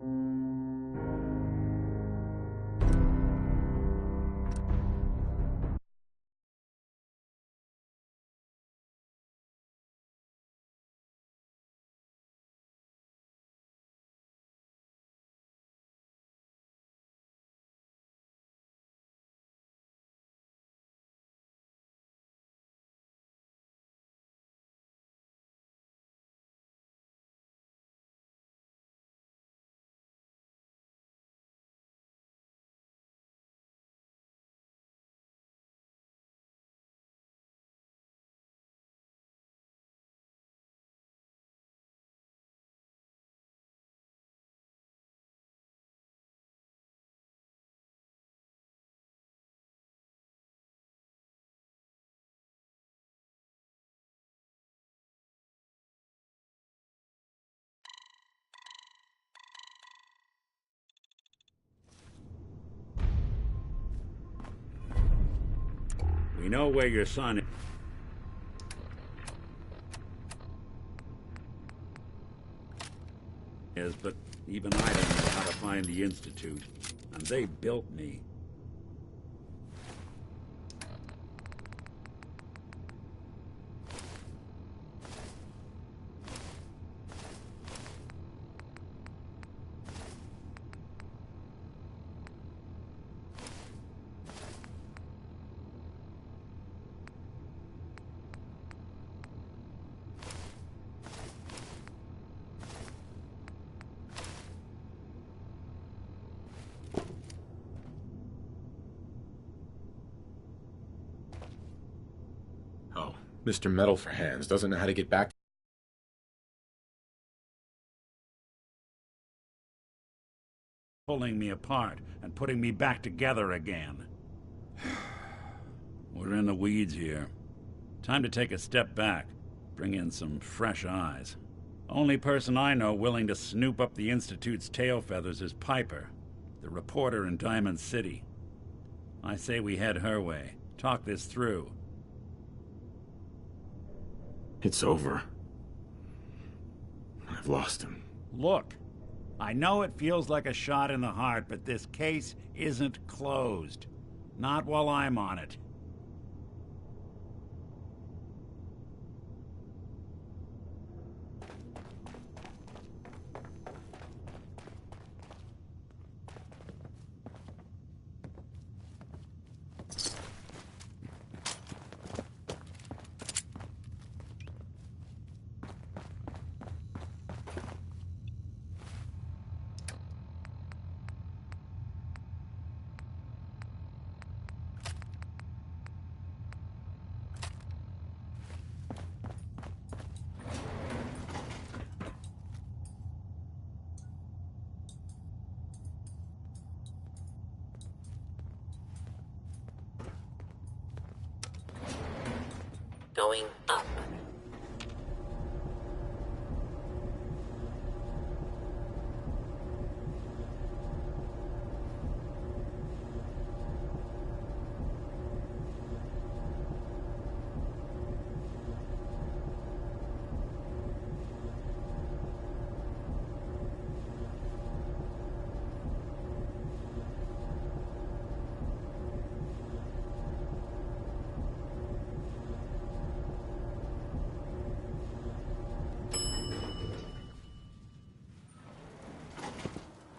We know where your son is, but even I don't know how to find the Institute. And they built me. Mr. Metal for Hands doesn't know how to get back. Pulling me apart and putting me back together again. We're in the weeds here. Time to take a step back, bring in some fresh eyes. Only person I know willing to snoop up the Institute's tail feathers is Piper, the reporter in Diamond City. I say we head her way, talk this through. It's over. I've lost him. Look, I know it feels like a shot in the heart, but this case isn't closed. Not while I'm on it. Going up.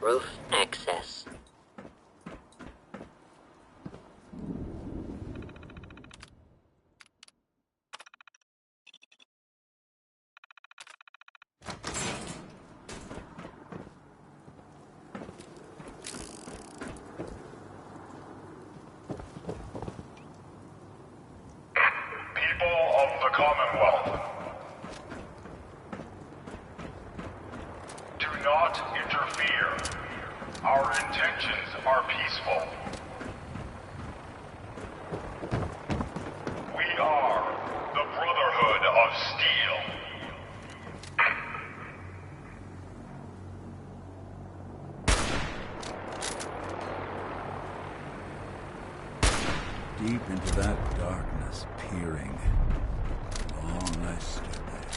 Roof access. People of the Commonwealth, do not interfere. Our intentions are peaceful. We are the Brotherhood of Steel. Deep into that darkness, peering. Long I stood there.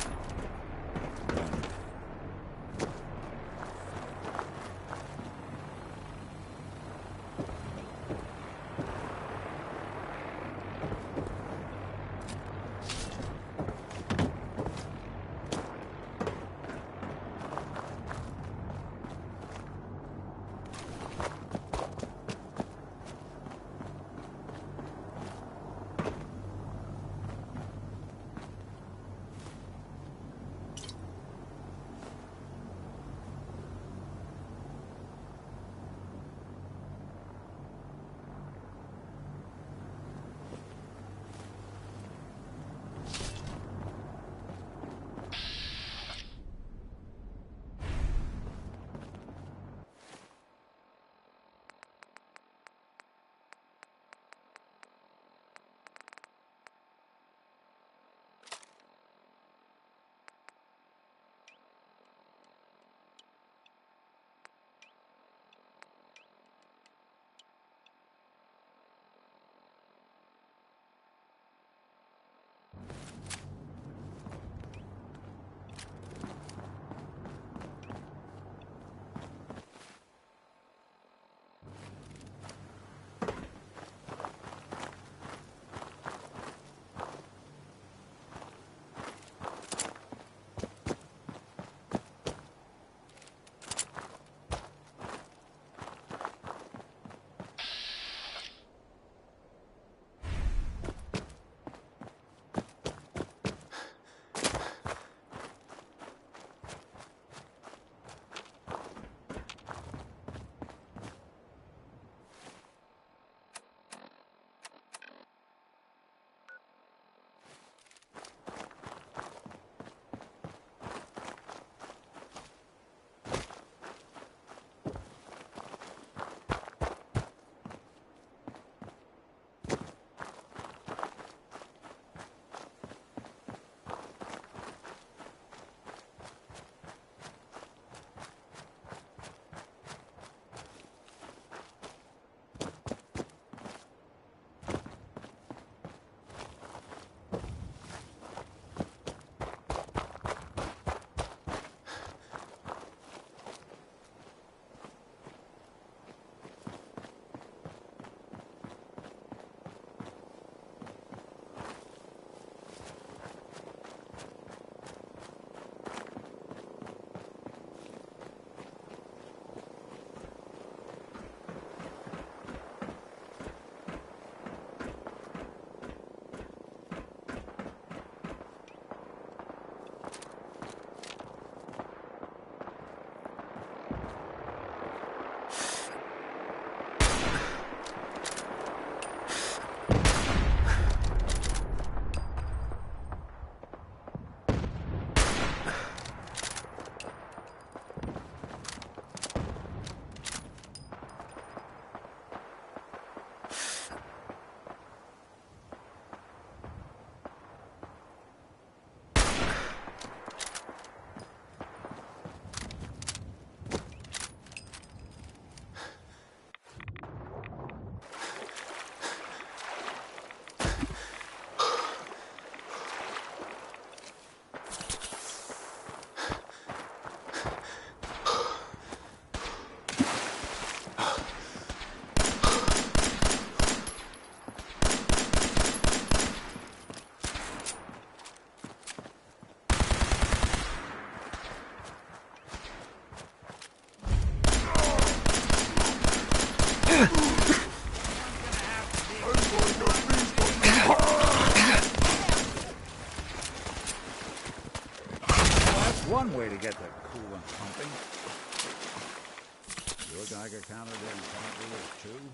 one way to get the coolant pumping. Your Geiger counter didn't count yours, too?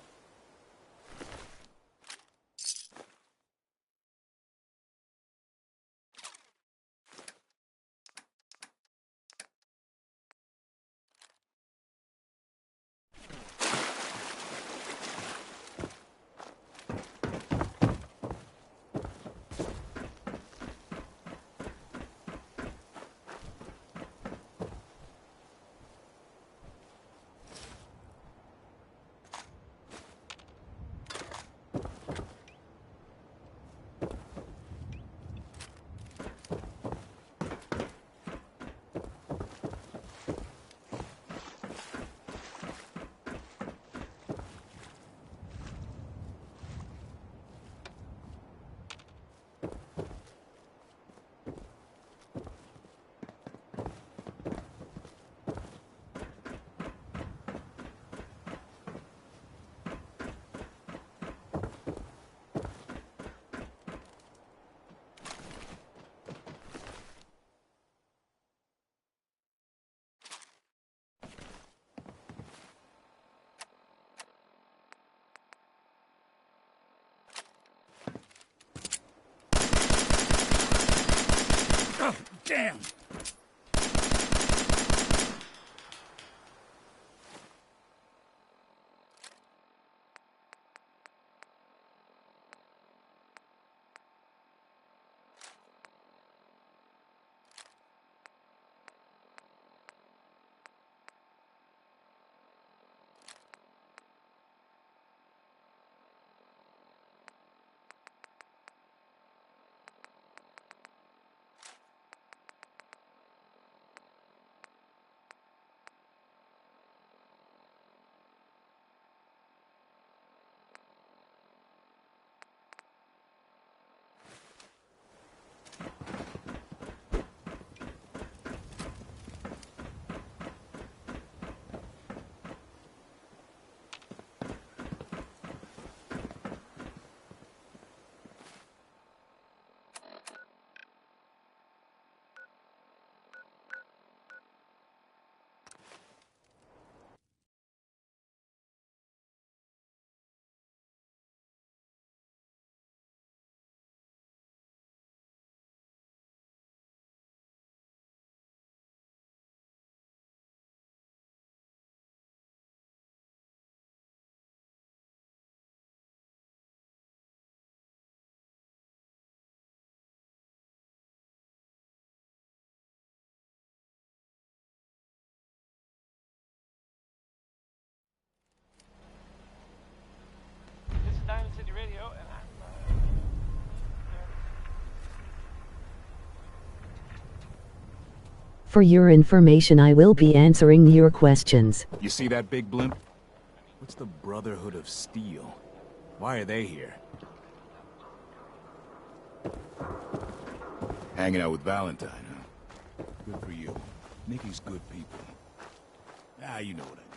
Oh, damn! This is Diamond City Radio, and For your information, I will be answering your questions. You see that big blimp? What's the Brotherhood of Steel? Why are they here? Hanging out with Valentine, huh? Good for you. Nikki's good people. Ah, you know what I mean.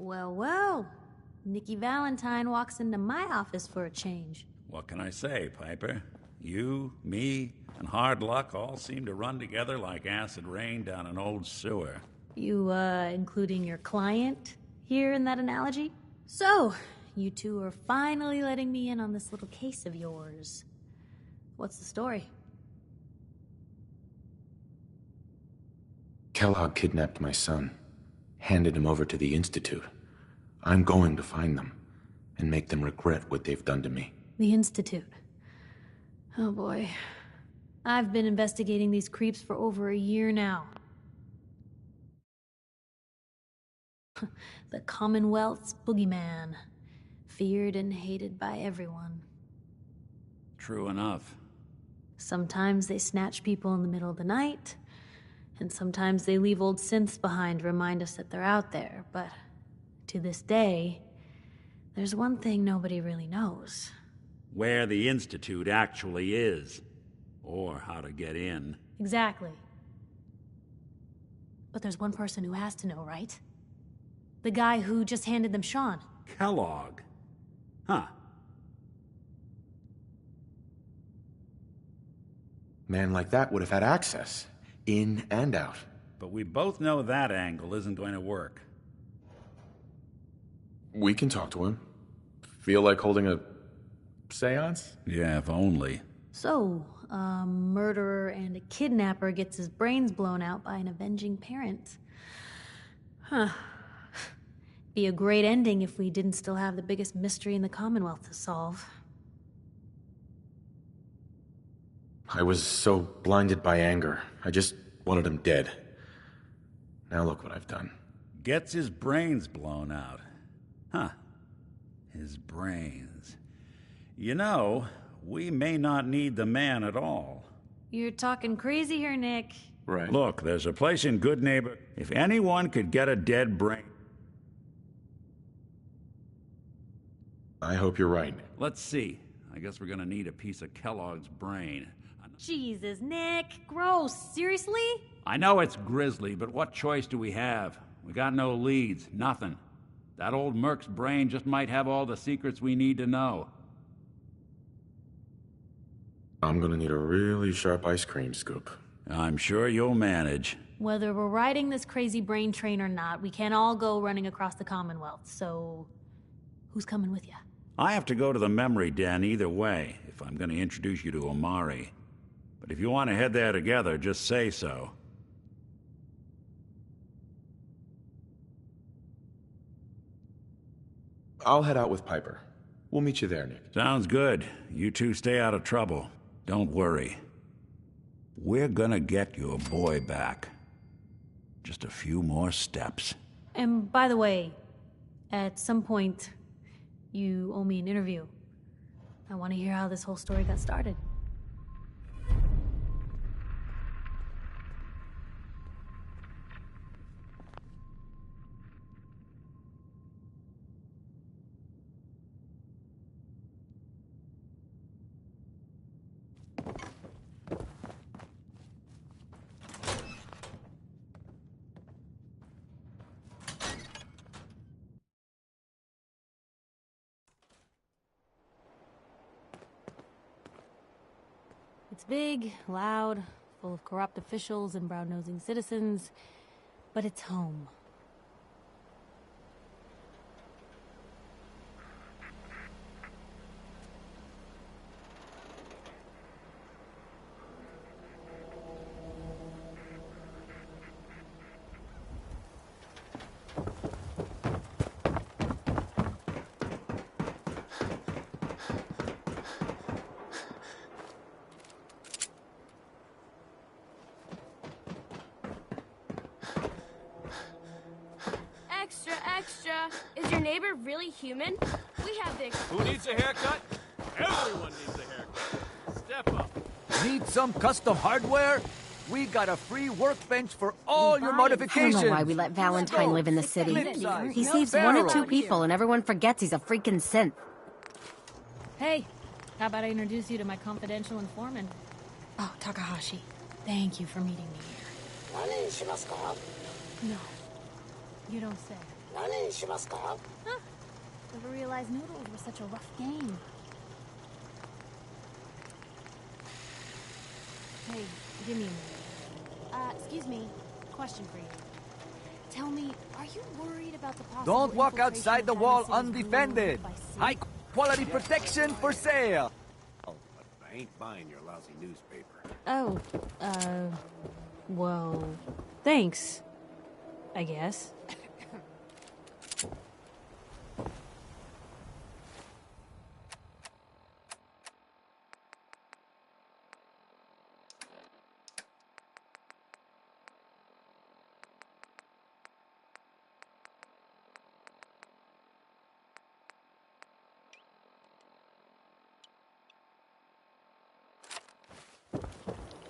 Well, well. Nikki Valentine walks into my office for a change. What can I say, Piper? You, me, and hard luck all seem to run together like acid rain down an old sewer. You, including your client here in that analogy? So, you two are finally letting me in on this little case of yours. What's the story? Kellogg kidnapped my son, handed him over to the Institute. I'm going to find them and make them regret what they've done to me. The Institute. Oh boy. I've been investigating these creeps for over a year now. The Commonwealth's boogeyman. Feared and hated by everyone. True enough. Sometimes they snatch people in the middle of the night, and sometimes they leave old synths behind to remind us that they're out there, but to this day, there's one thing nobody really knows. Where the Institute actually is. Or how to get in. Exactly. But there's one person who has to know, right? The guy who just handed them Sean. Kellogg. Huh. Man like that would have had access, in and out. But we both know that angle isn't going to work. We can talk to him. Feel like holding a seance? Yeah, if only. So, a murderer and a kidnapper gets his brains blown out by an avenging parent. Huh. Be a great ending if we didn't still have the biggest mystery in the Commonwealth to solve. I was so blinded by anger. I just wanted him dead. Now look what I've done. Gets his brains blown out. Huh. His brains. You know, we may not need the man at all. You're talking crazy here, Nick. Right. Look, there's a place in Good Neighbor. If anyone could get a dead brain... I hope you're right. Let's see. I guess we're gonna need a piece of Kellogg's brain. Jesus, Nick. Gross. Seriously? I know it's grisly, but what choice do we have? We got no leads, nothing. That old Merc's brain just might have all the secrets we need to know. I'm gonna need a really sharp ice cream scoop. I'm sure you'll manage. Whether we're riding this crazy brain train or not, we can't all go running across the Commonwealth, so... who's coming with you? I have to go to the memory den either way, if I'm gonna introduce you to Omari. But if you want to head there together, just say so. I'll head out with Piper. We'll meet you there, Nick. Sounds good. You two stay out of trouble. Don't worry. We're gonna get your boy back. Just a few more steps. And by the way, at some point, you owe me an interview. I want to hear how this whole story got started. It's big, loud, full of corrupt officials and brown-nosing citizens, but it's home. Extra, extra. Is your neighbor really human? We have the... Who needs a haircut? Everyone needs a haircut. Step up. Need some custom hardware? We got a free workbench for all your modifications. I don't know why we let Valentine live in the city. He saves one or two people and everyone forgets he's a freaking synth. Hey, how about I introduce you to my confidential informant? Oh, Takahashi. Thank you for meeting me here. No, you don't say. Huh? Never realized noodles were such a rough game. Hey, give me a minute. Excuse me. Question for you. Tell me, are you worried about the possible... Don't walk infiltration outside of the wall NSA's undefended. by synths? High quality protection for sale. Oh, but I ain't buying your lousy newspaper. Oh, Well, thanks. I guess.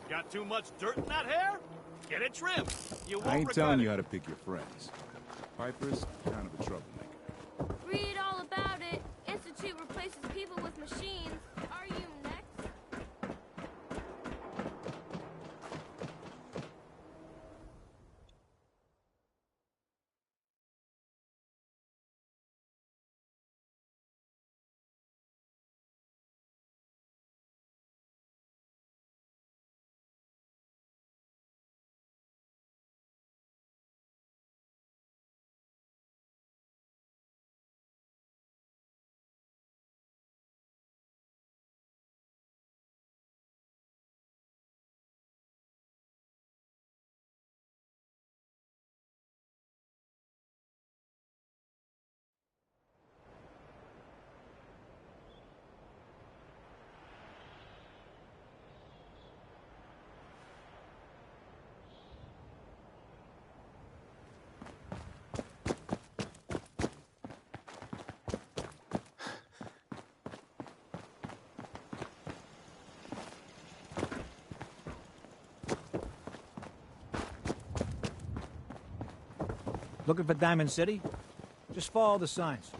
Got too much dirt in that hair? Get it trimmed. You won't I ain't regret telling it. you how to pick your friends. Piper's kind of a troublemaker. Read all about it. Institute replaces people with machines. Are you next? Looking for Diamond City? Just follow the signs.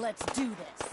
Let's do this.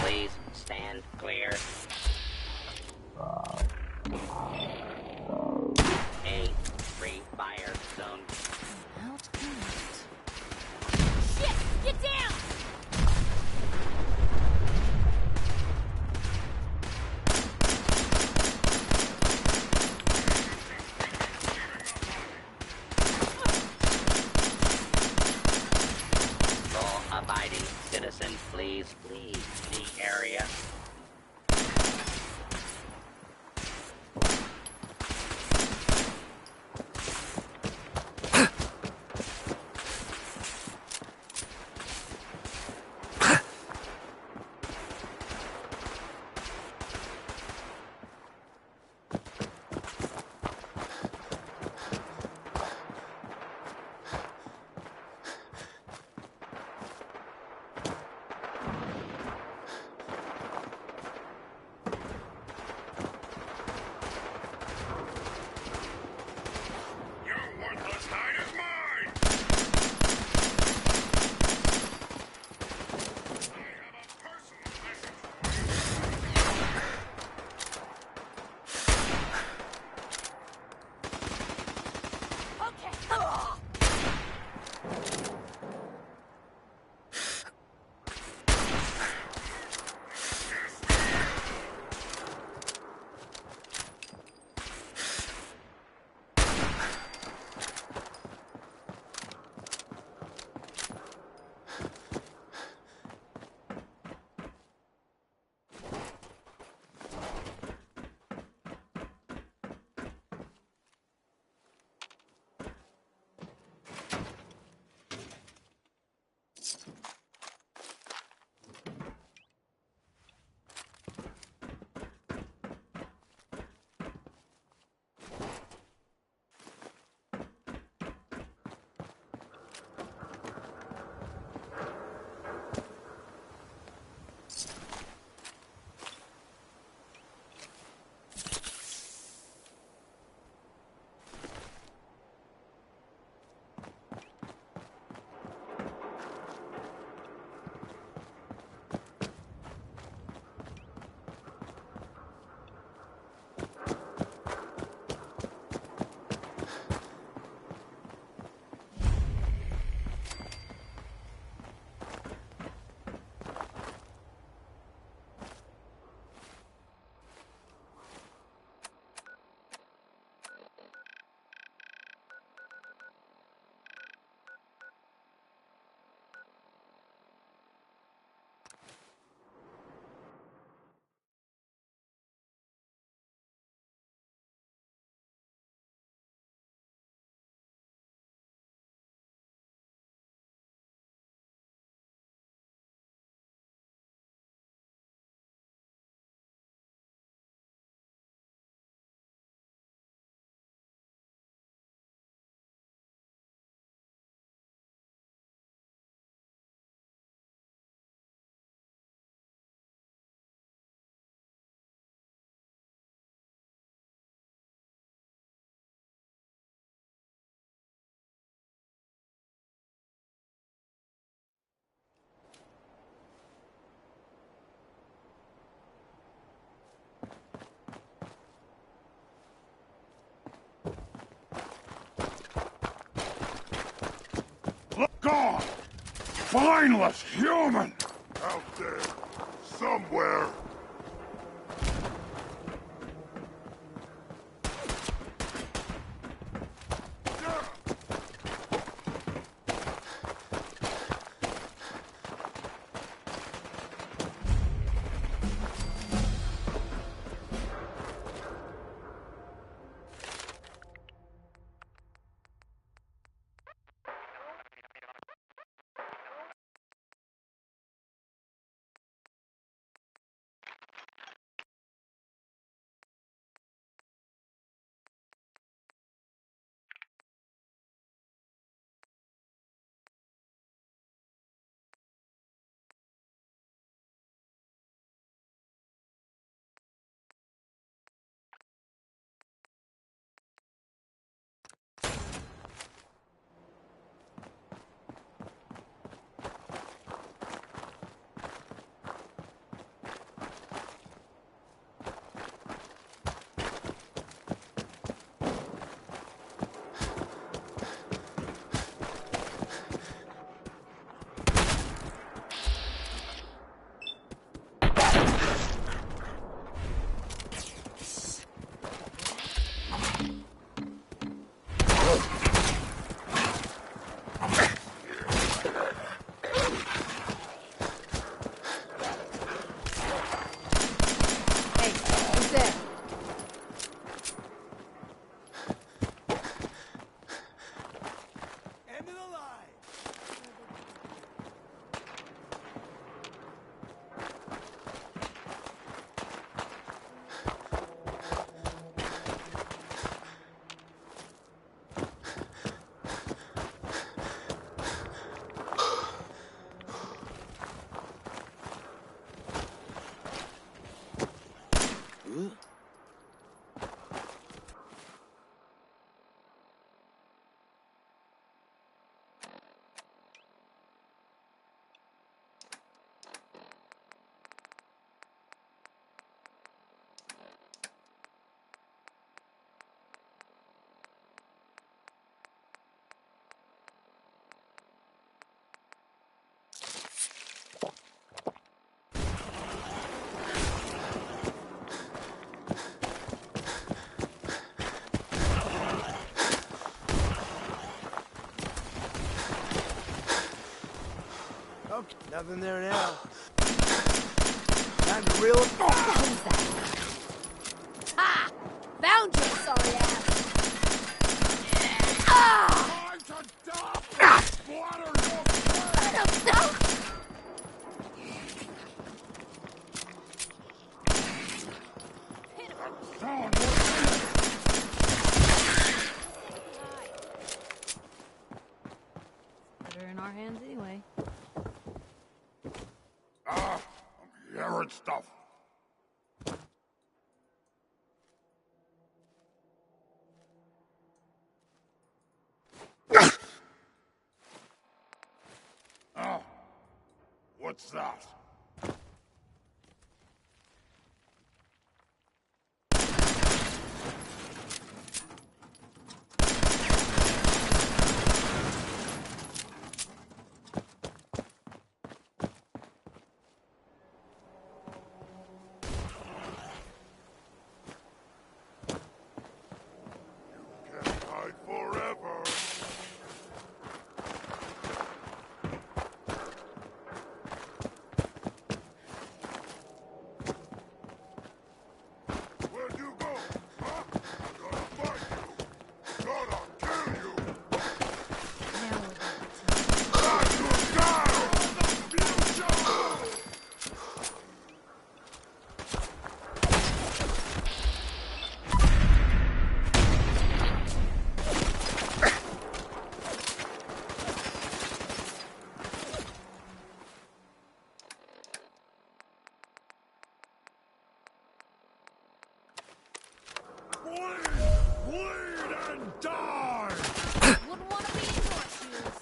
Please stand clear. A free fire zone. Shit! Get down! Law-abiding citizen, please leave the area. spineless human! Out there, somewhere. Okay, nothing there now. Time to reel it. Who's that? Ha! Found you, sorry ass! Ah! Time to die! Splatter your face! Better in our hands anyway. I'm hearing stuff. What's that? Can't hide forever. Where'd you go? Huh? Gonna fight you. Gonna kill you. Time to die for the future! Bleed and die! Wouldn't want to be in your shoes.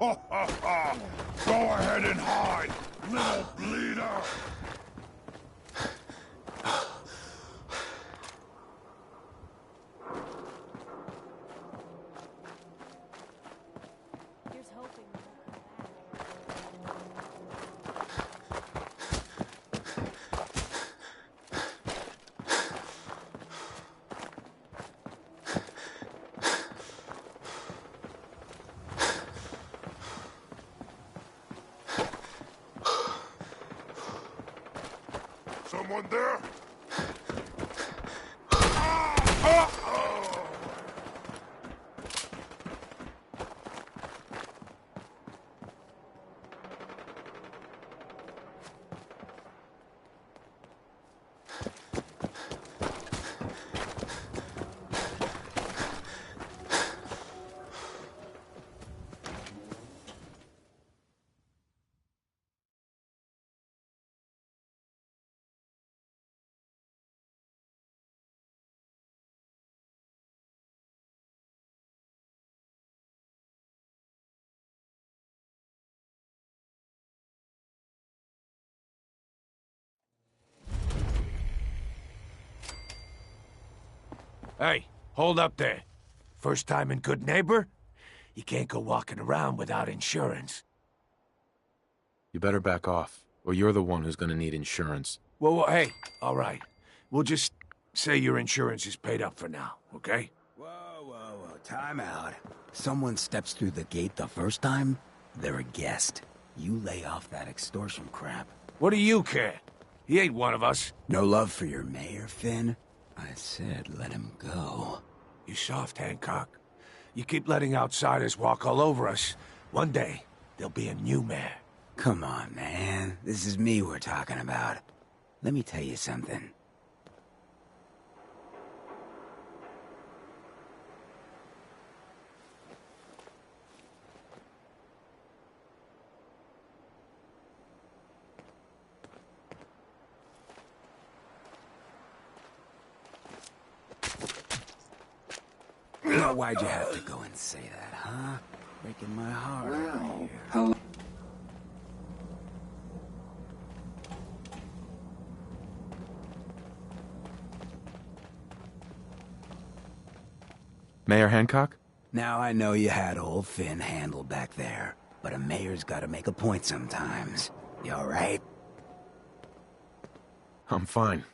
Go ahead and hide, little bleeder! Here's hoping. Someone there? Hey, hold up there. First time in Good Neighbor? You can't go walking around without insurance. You better back off, or you're the one who's gonna need insurance. Well, hey, all right. We'll just say your insurance is paid up for now, okay? Whoa, time out. Someone steps through the gate the first time, they're a guest. You lay off that extortion crap. What do you care? He ain't one of us. No love for your mayor, Finn? I said let him go. You soft, Hancock. You keep letting outsiders walk all over us. One day, there'll be a new mayor. Come on, man. This is me we're talking about. Let me tell you something. Now, why'd you have to go and say that, huh? Breaking my heart over here. Mayor Hancock? Now I know you had old Finn handled back there, but a mayor's gotta make a point sometimes. You alright? I'm fine.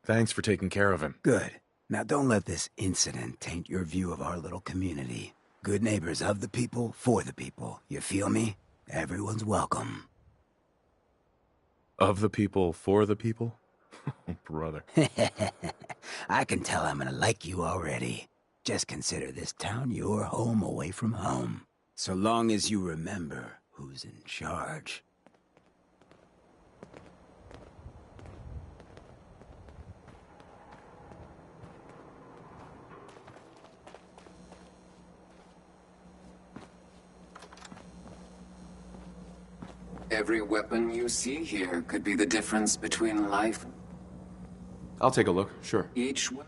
Thanks for taking care of him. Good. Now don't let this incident taint your view of our little community. Good neighbors of the people, for the people. You feel me? Everyone's welcome. Of the people, for the people? Brother. I can tell I'm gonna like you already. Just consider this town your home away from home. So long as you remember who's in charge. Every weapon you see here could be the difference between life. I'll take a look, sure. Each weapon.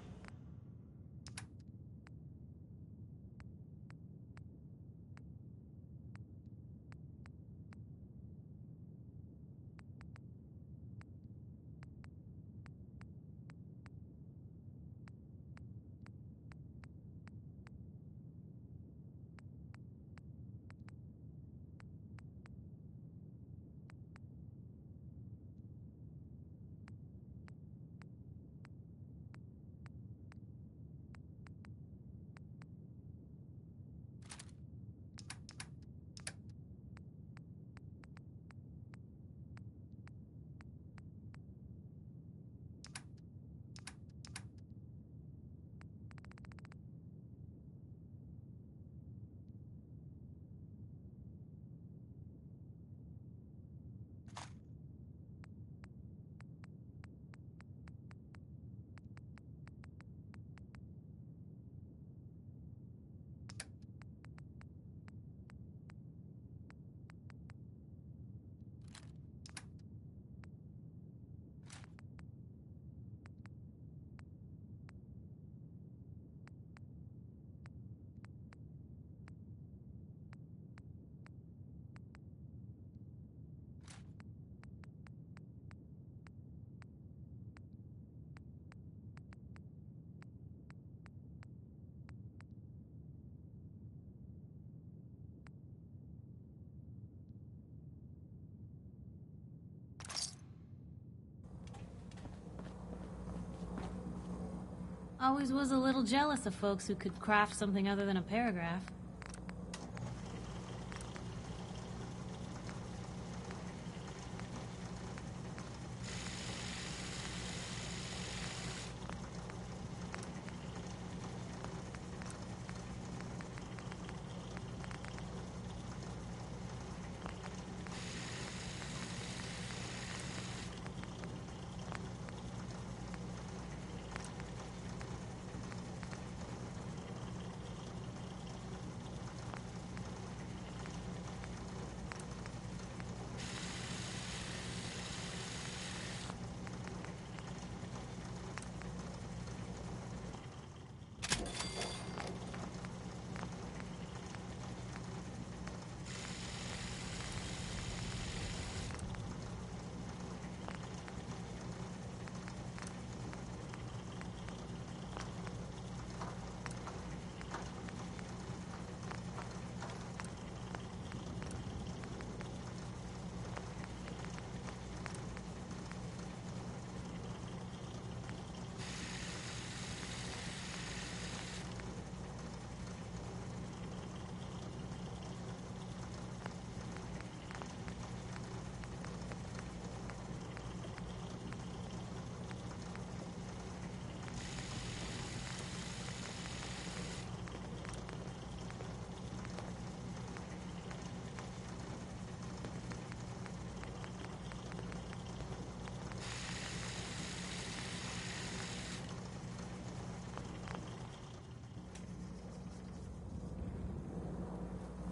Always was a little jealous of folks who could craft something other than a paragraph.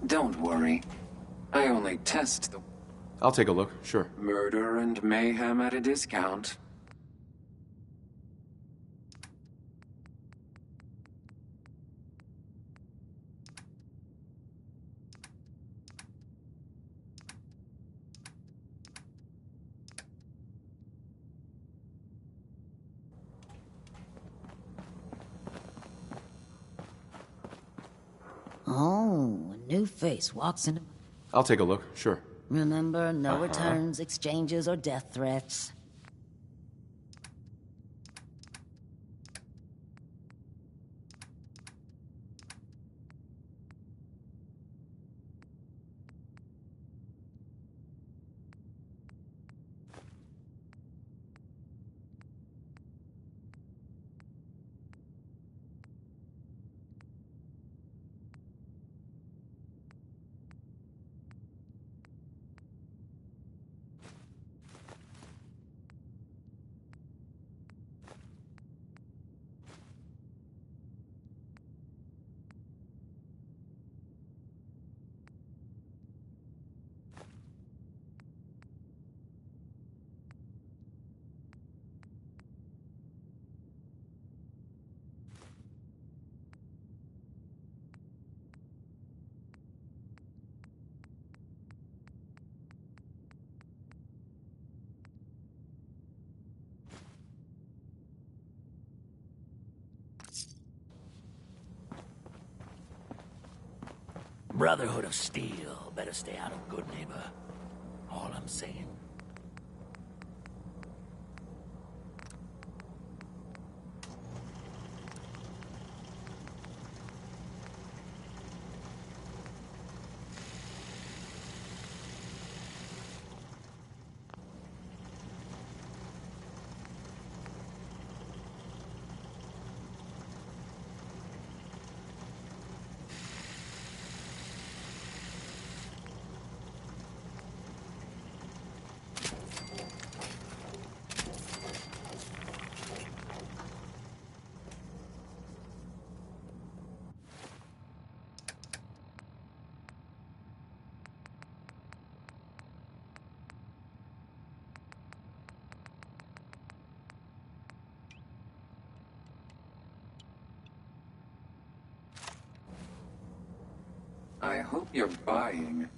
Don't worry. I only test the I'll take a look, sure. murder and mayhem at a discount. Oh, a new face walks into... I'll take a look, sure. Remember, no returns, exchanges, or death threats. Brotherhood of Steel. Better stay out of Good Neighbor. All I'm saying. I hope you're buying.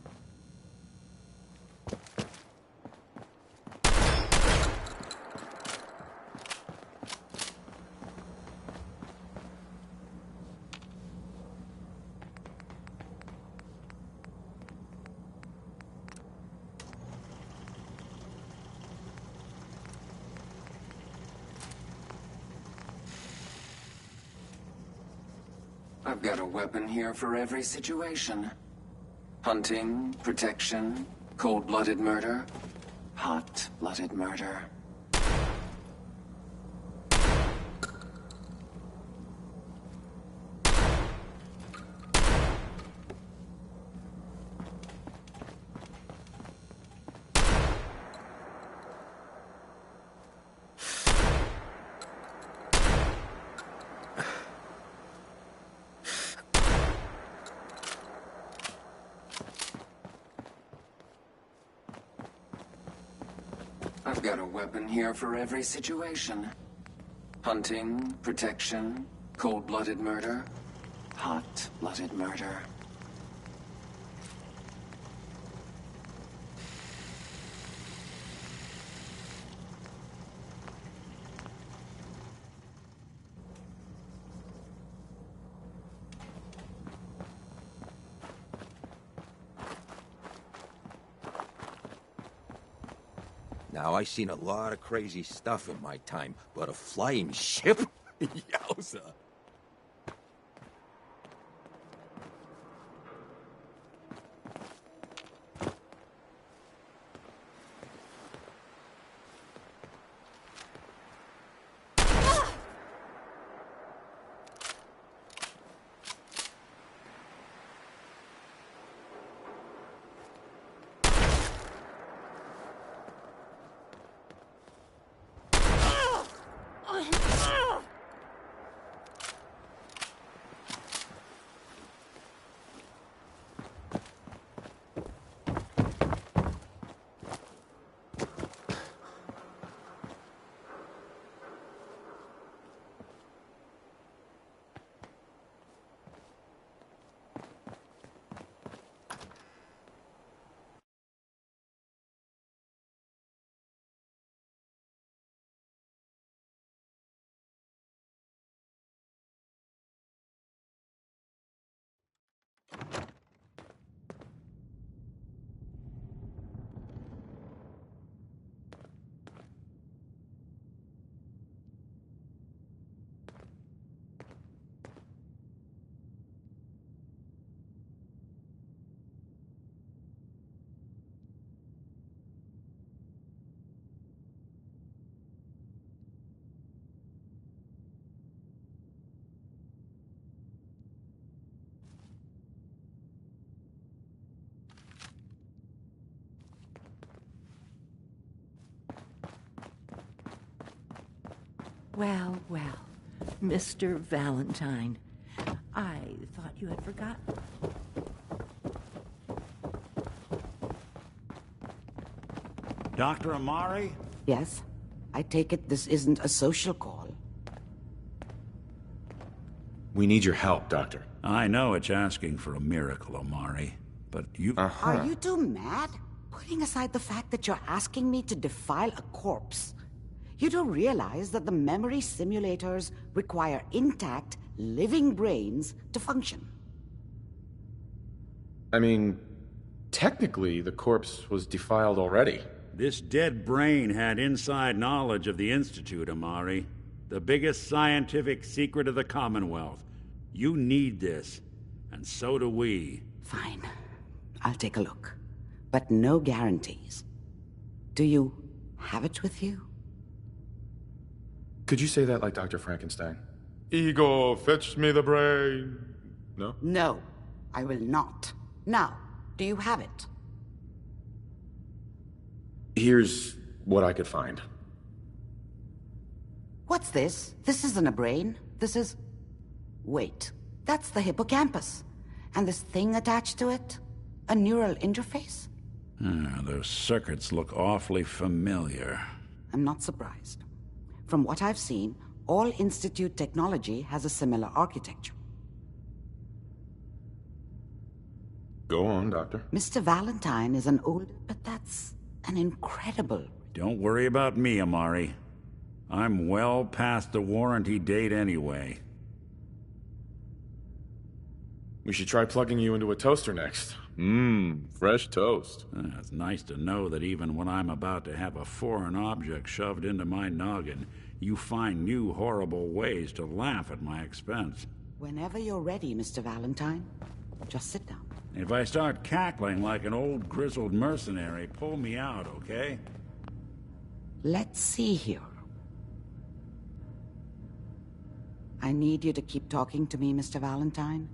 I've got a weapon here for every situation. Hunting, protection, cold-blooded murder, hot-blooded murder. I've got a weapon here for every situation. Hunting, protection, cold-blooded murder, hot-blooded murder. Now, I seen a lot of crazy stuff in my time, but a flying ship? Yowza! Well, well, Mr. Valentine, I thought you had forgotten. Dr. Amari? Yes? I take it this isn't a social call. We need your help, Doctor. I know it's asking for a miracle, Amari, but you... Are you two mad? Putting aside the fact that you're asking me to defile a corpse, you don't realize that the memory simulators require intact, living brains to function. I mean, technically, the corpse was defiled already. This dead brain had inside knowledge of the Institute, Amari. The biggest scientific secret of the Commonwealth. You need this, and so do we. Fine. I'll take a look. But no guarantees. Do you have it with you? Could you say that like Dr. Frankenstein? Ego, fetch me the brain. No? No, I will not. Now, do you have it? Here's what I could find. What's this? This isn't a brain. This is... Wait, that's the hippocampus. And this thing attached to it? A neural interface? Those circuits look awfully familiar. I'm not surprised. From what I've seen, all Institute technology has a similar architecture. Go on, Doctor. Mr. Valentine is an old... But that's an incredible... Don't worry about me, Amari. I'm well past the warranty date anyway. We should try plugging you into a toaster next. Fresh toast. It's nice to know that even when I'm about to have a foreign object shoved into my noggin, you find new horrible ways to laugh at my expense. Whenever you're ready, Mr. Valentine. Just sit down. If I start cackling like an old grizzled mercenary, pull me out, okay? Let's see here. I need you to keep talking to me, Mr. Valentine.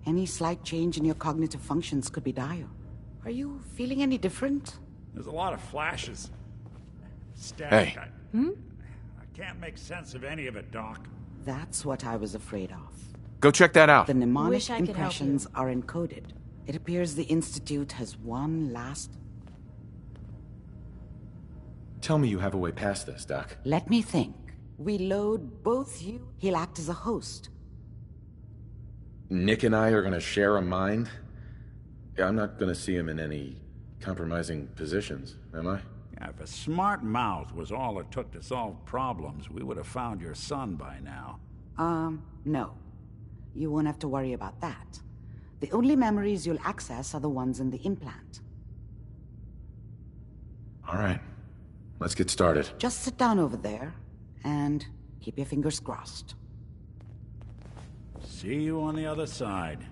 Any slight change in your cognitive functions could be dire. Are you feeling any different? There's a lot of flashes. Hey. Static. I can't make sense of any of it, Doc. That's what I was afraid of. Go check that out. The mnemonic Wish I could help impressions are encoded. It appears the Institute has one last... Tell me you have a way past this, Doc. Let me think. We load both you... He'll act as a host. Nick and I are gonna share a mind? Yeah, I'm not gonna see him in any compromising positions, am I? Yeah, if a smart mouth was all it took to solve problems, we would have found your son by now. No. You won't have to worry about that. The only memories you'll access are the ones in the implant. All right. Let's get started. Just sit down over there, and keep your fingers crossed. See you on the other side.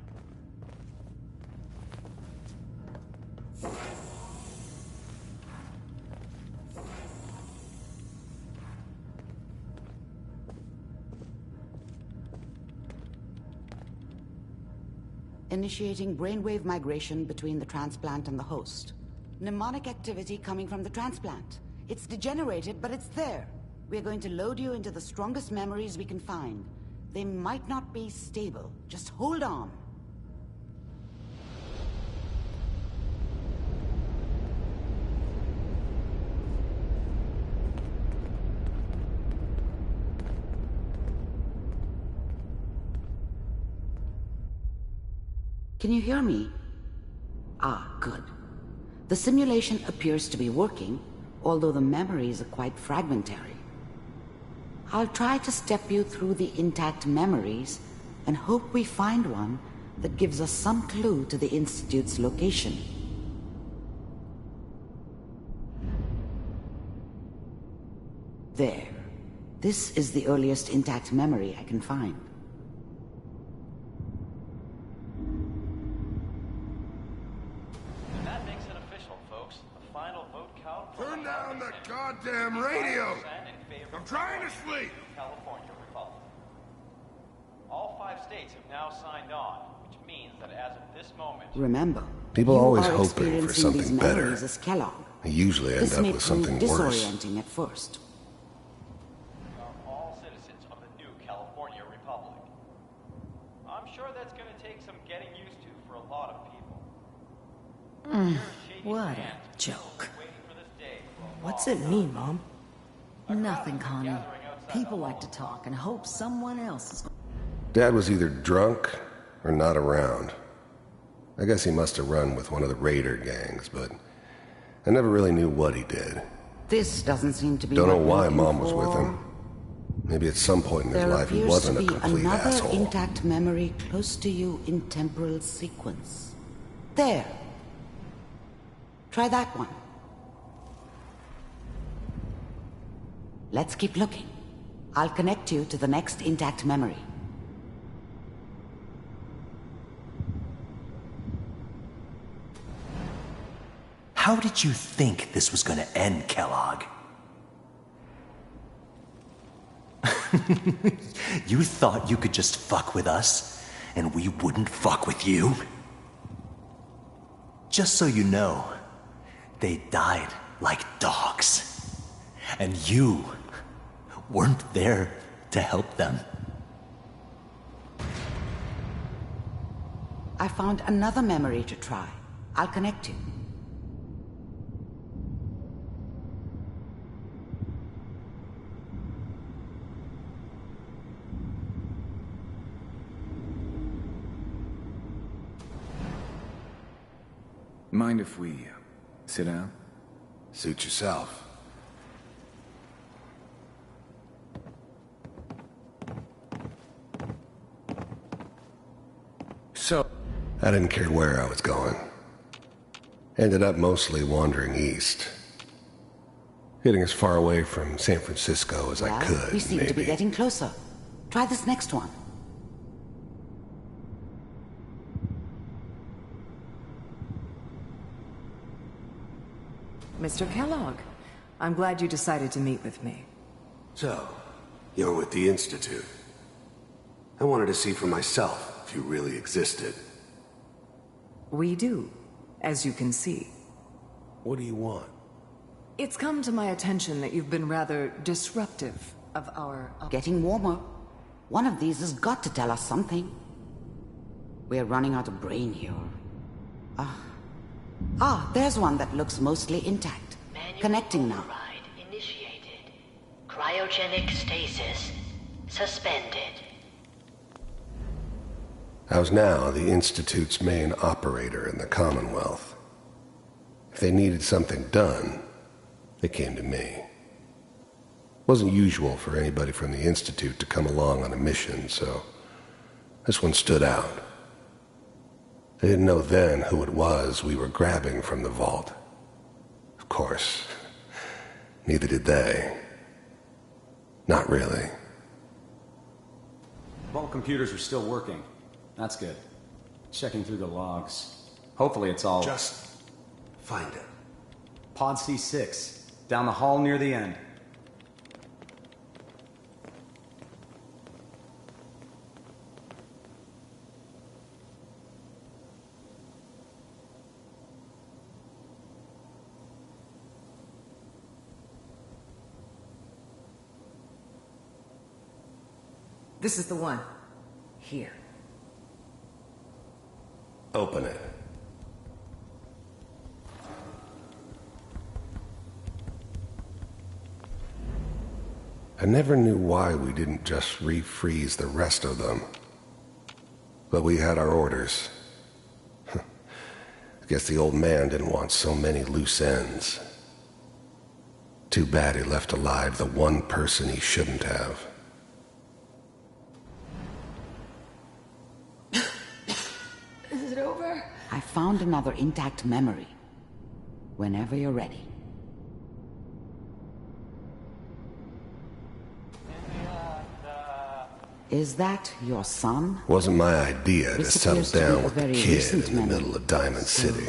Initiating brainwave migration between the transplant and the host. Mnemonic activity coming from the transplant. It's degenerated, but it's there. We're going to load you into the strongest memories we can find. They might not be stable. Just hold on. Can you hear me? Ah, good. The simulation appears to be working, although the memories are quite fragmentary. I'll try to step you through the intact memories and hope we find one that gives us some clue to the Institute's location. There. This is the earliest intact memory I can find. That makes it official, folks. The final vote count. Turn down the goddamn radio! I'm trying to sleep! California Republic. All 5 states have now signed on, which means that as of this moment... Remember, people you always are hoping for experiencing something these better. memories as Kellogg. They usually end This up may with prove something worse. disorienting at first. Are all citizens of the new California Republic. I'm sure that's going to take some getting used to for a lot of people. What a joke. What's it mean, Mom? Nothing, Connie. People like to talk and hope someone else is... Dad was either drunk or not around. I guess he must have run with one of the raider gangs, but I never really knew what he did. This doesn't seem to be... Don't know what why you're Mom was looking with for. him. Maybe at some point in his There life he appears wasn't to a be complete another asshole. intact memory close to you in temporal sequence. There. Try that one. Let's keep looking. I'll connect you to the next intact memory. How did you think this was gonna end, Kellogg? You thought you could just fuck with us, and we wouldn't fuck with you? Just so you know, they died like dogs. And you weren't there to help them. I found another memory to try. I'll connect you. Mind if we sit down? Suit yourself. So, I didn't care where I was going. Ended up mostly wandering east. Getting as far away from San Francisco as I could, We seem to be maybe. getting closer. Try this next one. Mr. Kellogg, I'm glad you decided to meet with me. So, you're with the Institute. I wanted to see for myself if you really existed. We do, as you can see. What do you want? It's come to my attention that you've been rather disruptive of our... Getting warmer. One of these has got to tell us something. We're running out of brain here. There's one that looks mostly intact. Connecting now. Override initiated. Cryogenic stasis suspended. I was now the Institute's main operator in the Commonwealth. If they needed something done, they came to me. It wasn't usual for anybody from the Institute to come along on a mission, so this one stood out. I didn't know then who it was we were grabbing from the vault. Of course, neither did they. Not really. Vault computers are still working. That's good. Checking through the logs. Hopefully it's all... Just find it. Pod C6, down the hall near the end. This is the one. Here. Open it. I never knew why we didn't just refreeze the rest of them. But we had our orders. I guess the old man didn't want so many loose ends. Too bad he left alive the one person he shouldn't have. Is it over? I found another intact memory. Whenever you're ready. Is that your son? Wasn't my idea to This settle appears to be down a with the very kid recent in the memory. middle of Diamond City.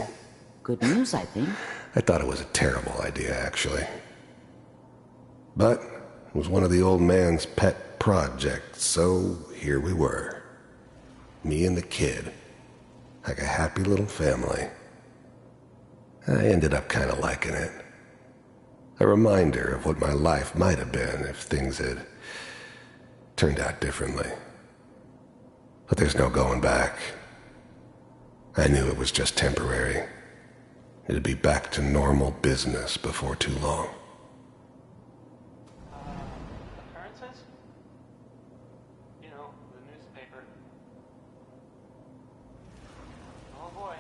Good news, I think. I thought it was a terrible idea, actually. But it was one of the old man's pet projects, so here we were. Me and the kid. Like a happy little family. I ended up kind of liking it. A reminder of what my life might have been if things had turned out differently. But there's no going back. I knew it was just temporary. It'd be back to normal business before too long. Occurrences? You know, the newspaper. Oh boy.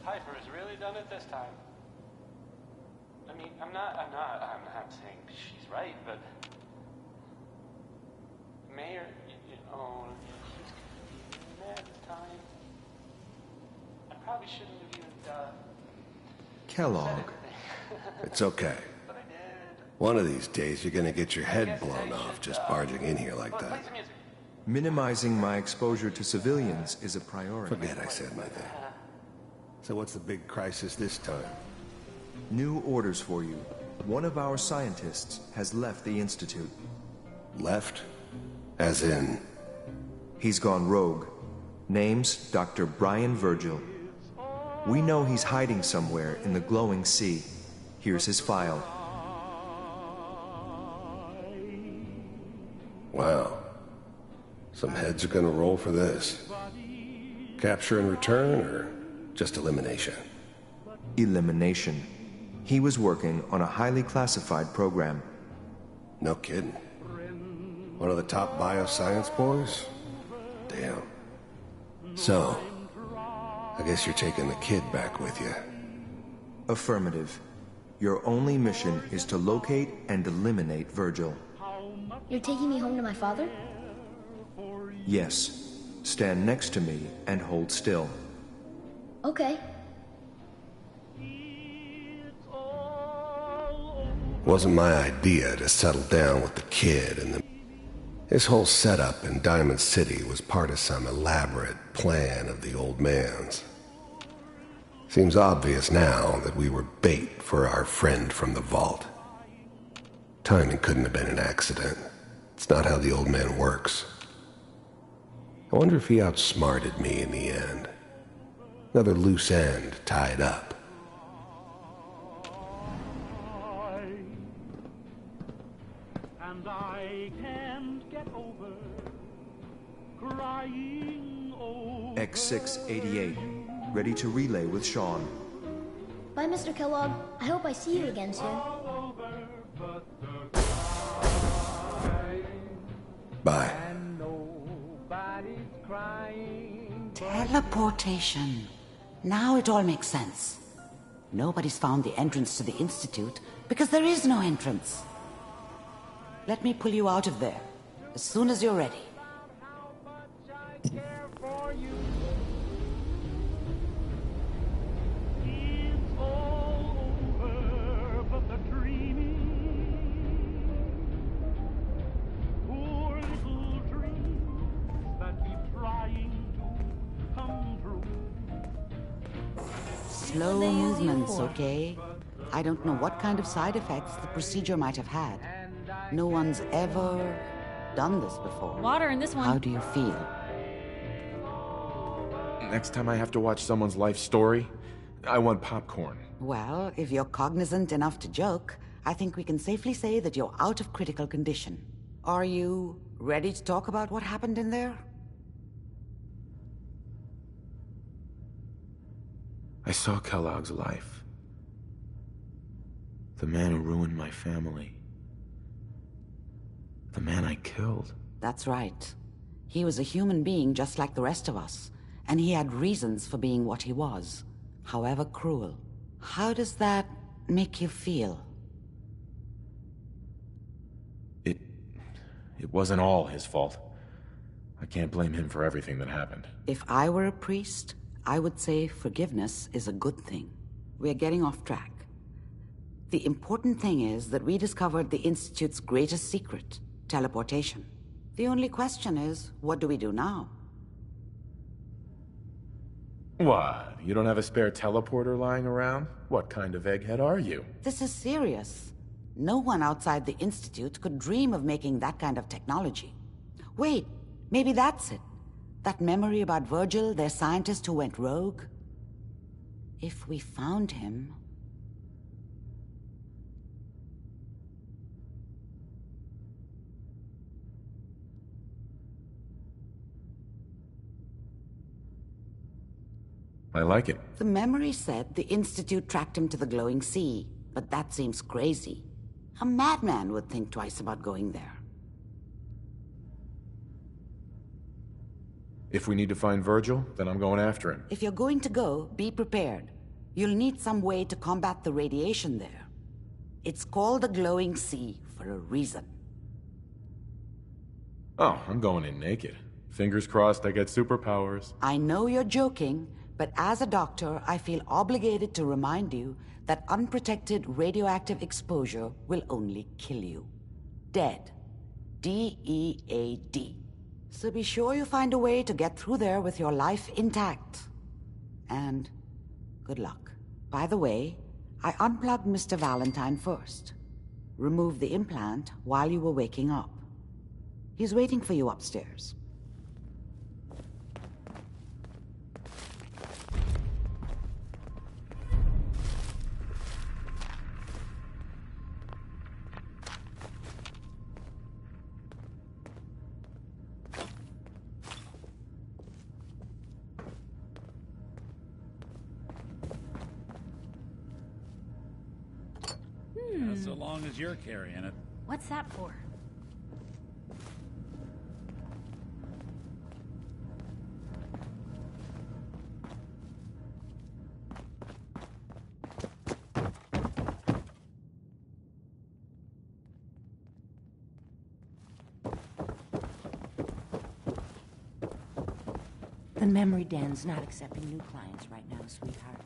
Piper has really done it this time. I mean, I'm not saying she's right, but Mayor, you know, he's mad this time. I probably shouldn't have even, Kellogg. It's okay. One of these days you're gonna get your head blown off just barging in here like that. Minimizing my exposure to civilians is a priority. Forget I said my thing. So what's the big crisis this time? New orders for you. One of our scientists has left the Institute. Left? As in? He's gone rogue. Name's Dr. Brian Virgil. We know he's hiding somewhere in the glowing sea. Here's his file. Wow. Some heads are gonna roll for this. Capture and return, or just elimination? Elimination. He was working on a highly classified program. No kidding. One of the top bioscience boys? Damn. So, I guess you're taking the kid back with you. Affirmative. Your only mission is to locate and eliminate Virgil. You're taking me home to my father? Yes. Stand next to me and hold still. Okay. Wasn't my idea to settle down with the kid and This whole setup in Diamond City was part of some elaborate plan of the old man's. Seems obvious now that we were bait for our friend from the vault. Timing couldn't have been an accident. It's not how the old man works. I wonder if he outsmarted me in the end. Another loose end tied up. And I can't get over crying over X688, ready to relay with Sean. Bye, Mr. Kellogg. I hope I see you again soon. Bye. Teleportation. Now it all makes sense. Nobody's found the entrance to the Institute because there is no entrance. Let me pull you out of there as soon as you're ready. Slow movements, okay? I don't know what kind of side effects the procedure might have had. No one's ever done this before. Water in this one. How do you feel? Next time I have to watch someone's life story, I want popcorn. Well, if you're cognizant enough to joke, I think we can safely say that you're out of critical condition. Are you ready to talk about what happened in there? I saw Kellogg's life. The man who ruined my family. The man I killed. That's right. He was a human being just like the rest of us, and he had reasons for being what he was, however cruel. How does that make you feel? It wasn't all his fault. I can't blame him for everything that happened. If I were a priest, I would say forgiveness is a good thing. We're getting off track. The important thing is that we discovered the Institute's greatest secret, teleportation. The only question is, what do we do now? What? You don't have a spare teleporter lying around? What kind of egghead are you? This is serious. No one outside the Institute could dream of making that kind of technology. Wait, maybe that's it. That memory about Virgil, their scientist who went rogue? If we found him... I like it. The memory said the Institute tracked him to the glowing sea, but that seems crazy. A madman would think twice about going there. If we need to find Virgil, then I'm going after him. If you're going to go, be prepared. You'll need some way to combat the radiation there. It's called the glowing sea for a reason. Oh, I'm going in naked. Fingers crossed I get superpowers. I know you're joking, but as a doctor, I feel obligated to remind you that unprotected radioactive exposure will only kill you. Dead. D-E-A-D. So be sure you find a way to get through there with your life intact. And good luck. By the way, I unplugged Mr. Valentine first. Removed the implant while you were waking up. He's waiting for you upstairs. So long as you're carrying it. What's that for? The memory den's not accepting new clients right now, sweetheart.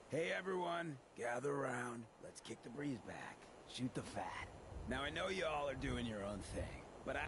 Hey everyone, gather around. Let's kick the breeze back. Shoot the fat. Now I know you all are doing your own thing, but I...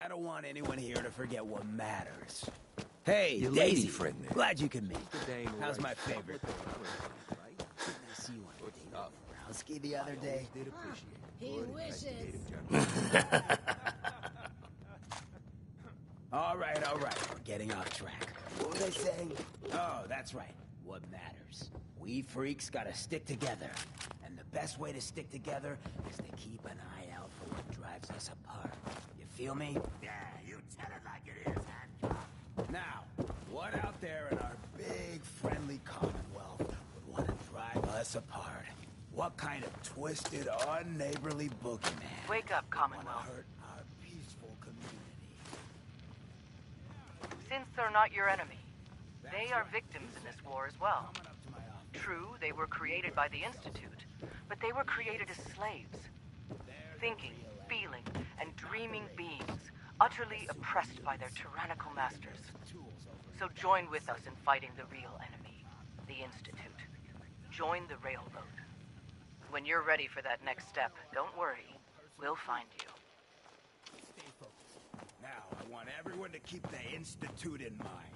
I don't want anyone here to forget what matters. Hey, Your Daisy, lady friend there. glad you could make They it. ain't How's my right. favorite? Didn't I see you on a date with Browski the other day? He wishes. All right, we're getting off track. What was I saying? Oh, that's right. What matters? We freaks gotta stick together. And the best way to stick together is to keep an eye out for what drives us apart. You feel me? Yeah, you tell it like it is, Hancock. Now, what out there in our big, friendly Commonwealth would want to drive us apart? What kind of twisted, unneighborly boogeyman? Wake up, Commonwealth. Hurt our peaceful community. Since they're not your enemy, they are victims in this war as well. True, they were created by the Institute, but they were created as slaves. Thinking, feeling, and dreaming beings, utterly oppressed by their tyrannical masters. So join with us in fighting the real enemy, the Institute. Join the Railroad. When you're ready for that next step, don't worry. We'll find you. Stay focused. Now, I want everyone to keep the Institute in mind.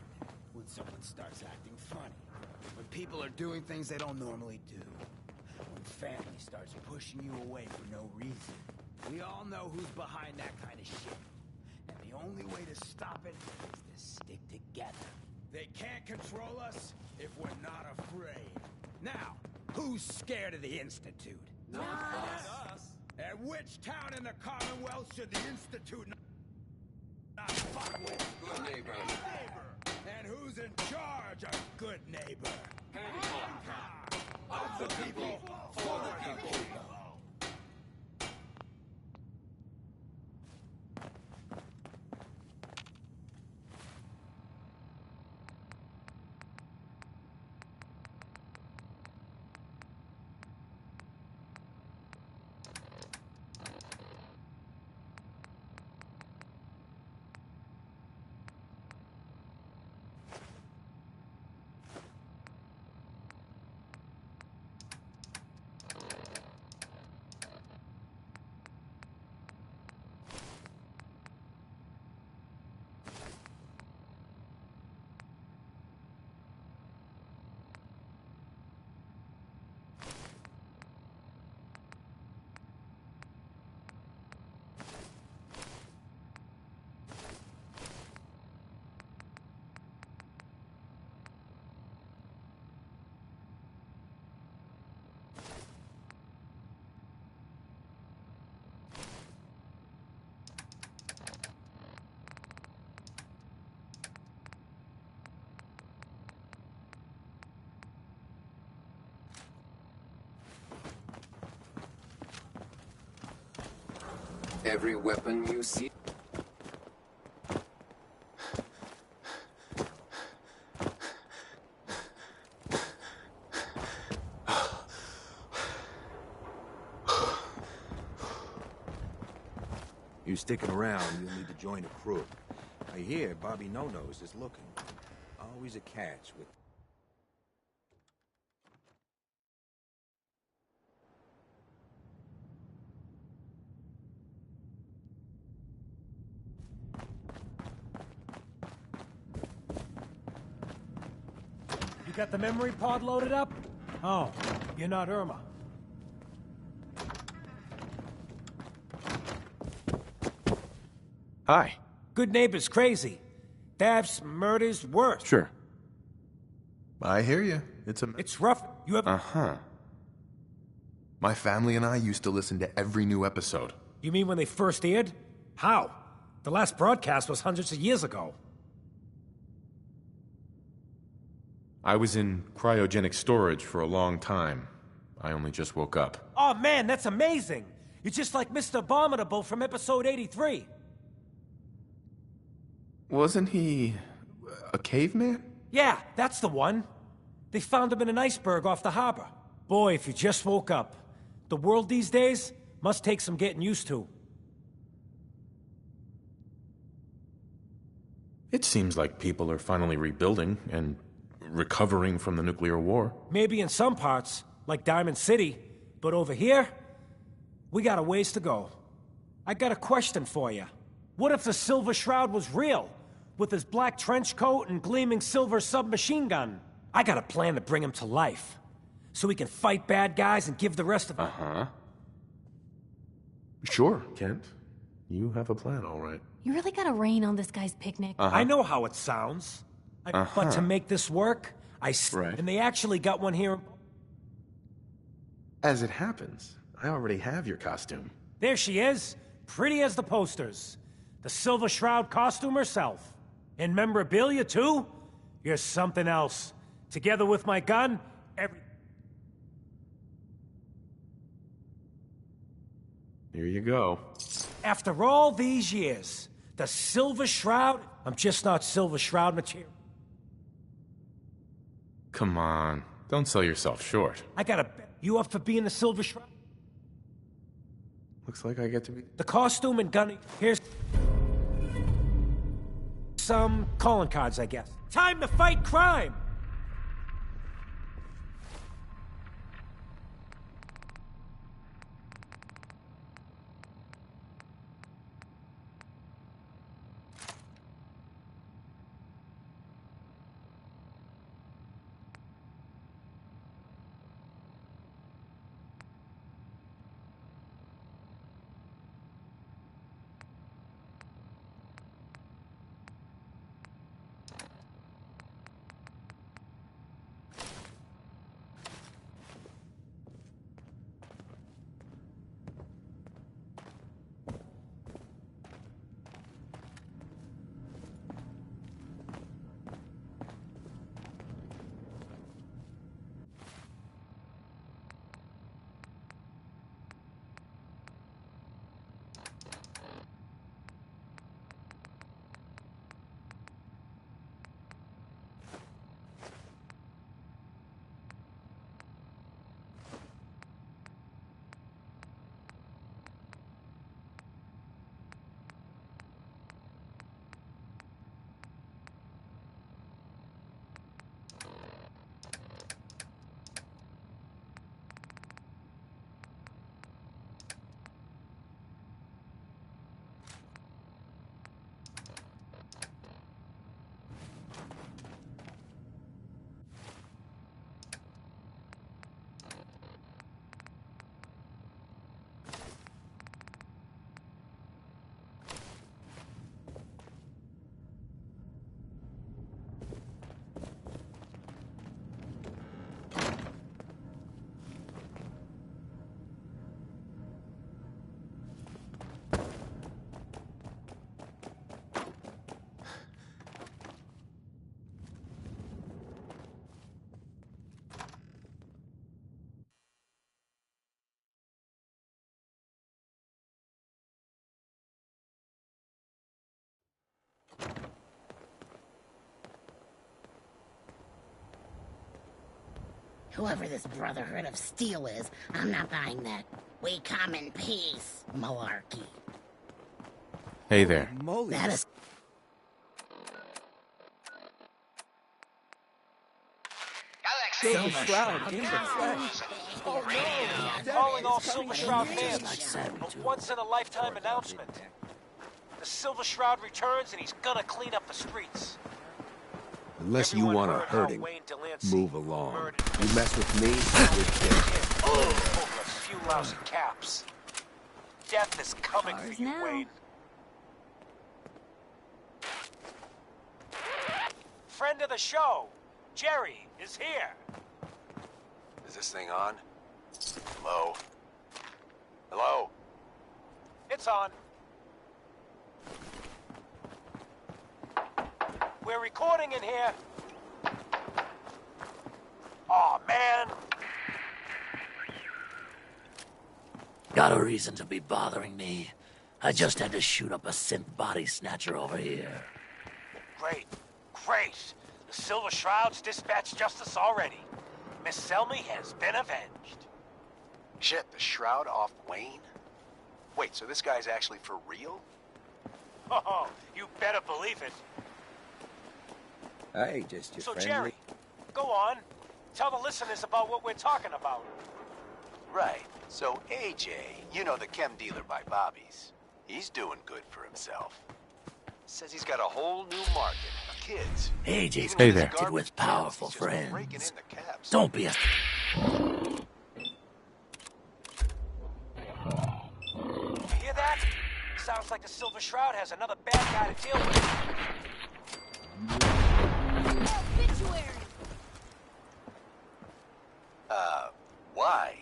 When someone starts acting funny. When people are doing things they don't normally do. When family starts pushing you away for no reason. We all know who's behind that kind of shit. And the only way to stop it is to stick together. They can't control us if we're not afraid. Now, who's scared of the Institute? Not us. At which town in the Commonwealth should the Institute not fuck with? Good neighbor. And who's in charge of good neighbor? Hancock. Of the people, for the people. Every weapon you see. You sticking around, you'll need to join the crew. I hear Bobby No-Nose is looking. Always a catch with... You got the memory pod loaded up? Oh, you're not Irma. Hi. Good neighbor's crazy. Thefts, murders, worse. Sure. I hear you. It's rough. You have... Uh-huh. My family and I used to listen to every new episode. You mean when they first aired? How? The last broadcast was hundreds of years ago. I was in cryogenic storage for a long time. I only just woke up. Oh man, that's amazing! You're just like Mr. Abominable from episode 83. Wasn't he... a caveman? Yeah, that's the one. They found him in an iceberg off the harbor. Boy, if you just woke up. The world these days must take some getting used to. It seems like people are finally rebuilding and recovering from the nuclear war. Maybe in some parts, like Diamond City, but over here, we got a ways to go. I got a question for you. What if the Silver Shroud was real? With his black trench coat and gleaming silver submachine gun? I got a plan to bring him to life. So he can fight bad guys and give the rest of them. Sure, Kent. You have a plan, all right. You really gotta rain on this guy's picnic. I know how it sounds. But to make this work, and they actually got one here. As it happens, I already have your costume. There she is, pretty as the posters. The Silver Shroud costume herself. And memorabilia, too? You're something else. Together with my gun, Here you go. After all these years, the Silver Shroud... I'm just not Silver Shroud material. Come on. Don't sell yourself short. I gotta bet you up for being the Silver Shroud? Looks like I get to be... The costume and gun... Here's... some calling cards, I guess. Time to fight crime! Whoever this Brotherhood of Steel is, I'm not buying that. We come in peace, malarkey. Hey there. That is... Silver Shroud in the flesh. Oh no! Calling all Silver Shroud fans. A once-in-a-lifetime announcement. The Silver Shroud returns and he's gonna clean up the streets. Unless you want a hurting, move along. You mess with me, you're dead. Over a few lousy caps. Death is coming for you, Wayne. Friend of the show, Jerry, is here. Is this thing on? Hello? Hello? It's on. We're recording in here. Aw, man. Got a reason to be bothering me. I just had to shoot up a synth body snatcher over here. Great, great. The Silver Shroud's dispatched justice already. Miss Selmy has been avenged. Shit, the Shroud off Wayne? Wait, so this guy's actually for real? Oh, you better believe it. Hey, just your So, friendly... Jerry, go on. Tell the listeners about what we're talking about. Right. So, AJ, you know the chem dealer by Bobby's. He's doing good for himself. Says he's got a whole new market. Kids. AJ's Hey there. connected with powerful friends. Don't be a... You hear that? Sounds like the Silver Shroud has another bad guy to deal with. Obituary! Why?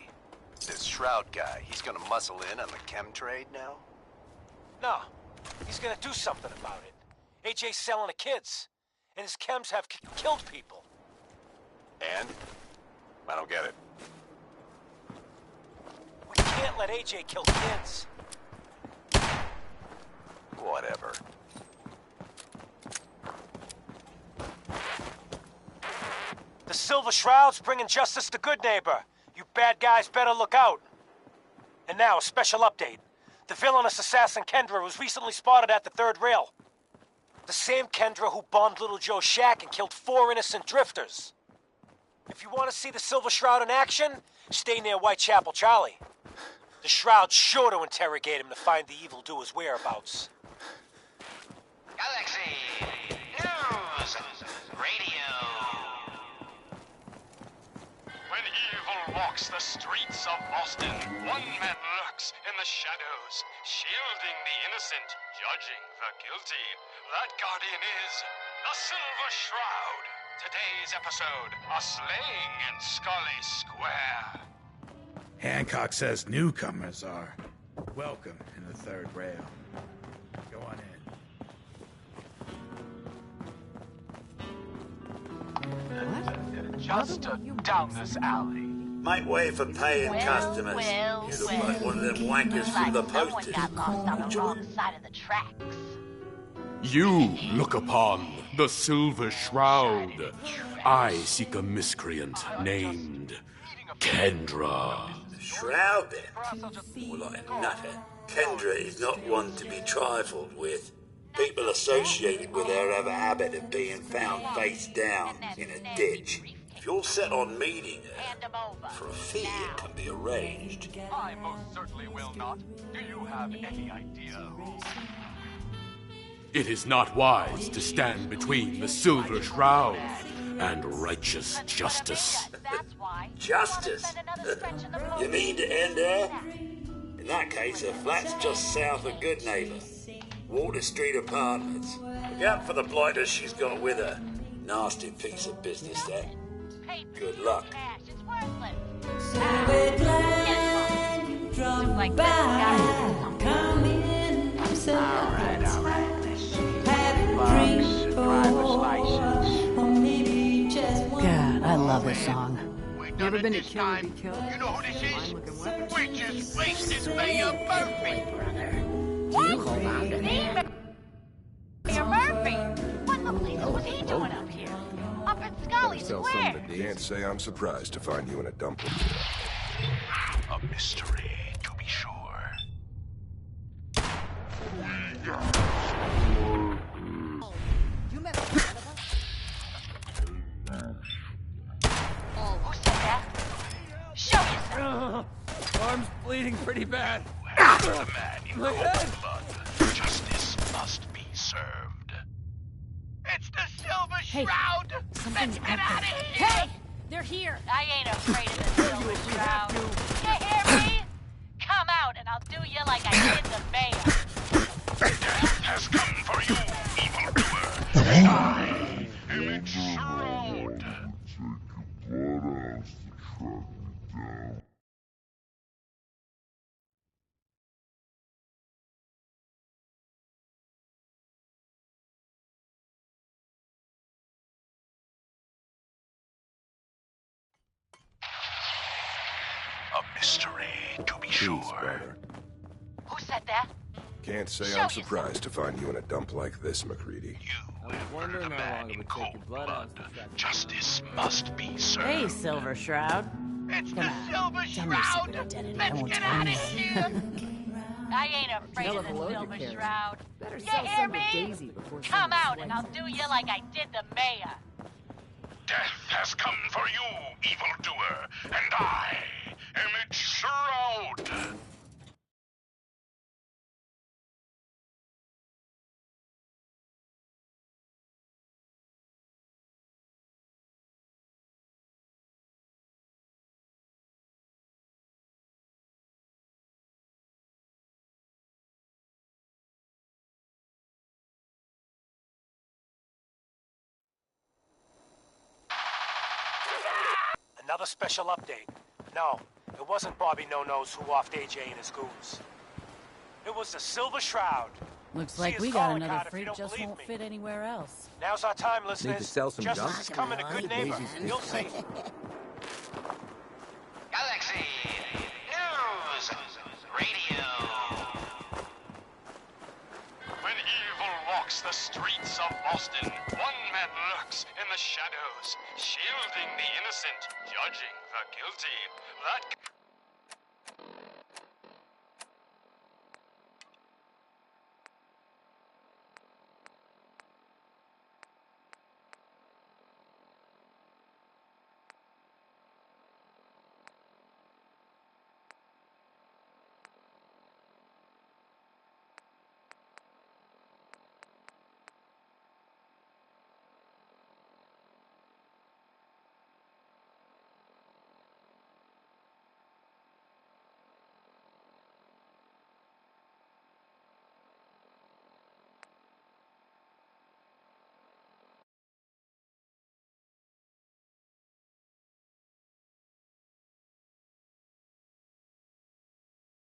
This Shroud guy, he's gonna muscle in on the chem trade now? No, he's gonna do something about it. AJ's selling to kids, and his chems have killed people. And? I don't get it. We can't let AJ kill kids. Whatever. The Silver Shroud's bringing justice to Good Neighbor. You bad guys better look out. And now, a special update. The villainous assassin Kendra was recently spotted at the third rail. The same Kendra who bombed Little Joe's shack and killed 4 innocent drifters. If you want to see the Silver Shroud in action, stay near Whitechapel Charlie. The Shroud's sure to interrogate him to find the evildoer's whereabouts. Galaxy News Radio. When evil walks the streets of Boston, one man lurks in the shadows, shielding the innocent, judging the guilty. That guardian is the Silver Shroud. Today's episode, a slaying in Scully Square. Hancock says newcomers are welcome in the third rail. Go on in. Just down this alley. Make way for paying customers. You look like one of them wankers from the posters. Got lost on the wrong side of the tracks. You look upon the Silver Shroud. I seek a miscreant named Kendra. Shroud then? More like a nutter. Kendra is not one to be trifled with. People associated with her have a habit of being found face down in a ditch. If you're set on meeting her, for a fee it can be arranged. I most certainly will not. Do you have any idea who? It is not wise to stand between the Silver Shroud and righteous justice. Justice? You mean to end her? In that case, her flat's just south of Good Neighbor. Water Street Apartments. Look out for the blighters she's got with her. Nasty piece of business, that. Good luck. God, I love this song. You ever been to Kill or Be Killed? You know who this is? We're just wasted Mayor Murphy. You hold on to that. Mayor Murphy? What the bleep was he doing up here? Up in Scully Square? Can't say I'm surprised to find you in a dumpling. A mystery, to be sure. You met one of us? Oh, who said that? Show yourself. Arm's bleeding pretty bad. After the man in cold blood, justice must be served. It's the Silver Shroud! Let's get out of here! Hey! They're here! I ain't afraid of the Silver Shroud. You hear me? Come out and I'll do you like I did the mayor. Death has come for you, evildoer. And I am its shroud. A mystery, to be sure. Brother. Who said that? Can't say I'm surprised to find you in a dump like this, McCready. Murder the man in cold blood. Justice must be served. Hey, Silver Shroud. It's Come the on, Silver tell me your Shroud! secret identity. Let's I won't get tell out of anyone. here! I ain't afraid Tell of her the below you Silver cares. Shroud. Better You sell hear some to me? Daisy before Come someone out and swipes I'll do you like I did the mayor. Death has come for you, evildoer, and I am its shroud. Another special update. No, it wasn't Bobby No-Nos who offed AJ and his goons. It was the Silver Shroud. Looks See like his we got calling another card if you freak don't just believe won't me. fit anywhere else. Now's our time, listeners. Need to sell some junk? Justice is coming to good neighbor. You'll see. Galaxy News Radio. When evil walks the streets of Boston, one man lurks in the shadows, shielding the innocent, judging the guilty. That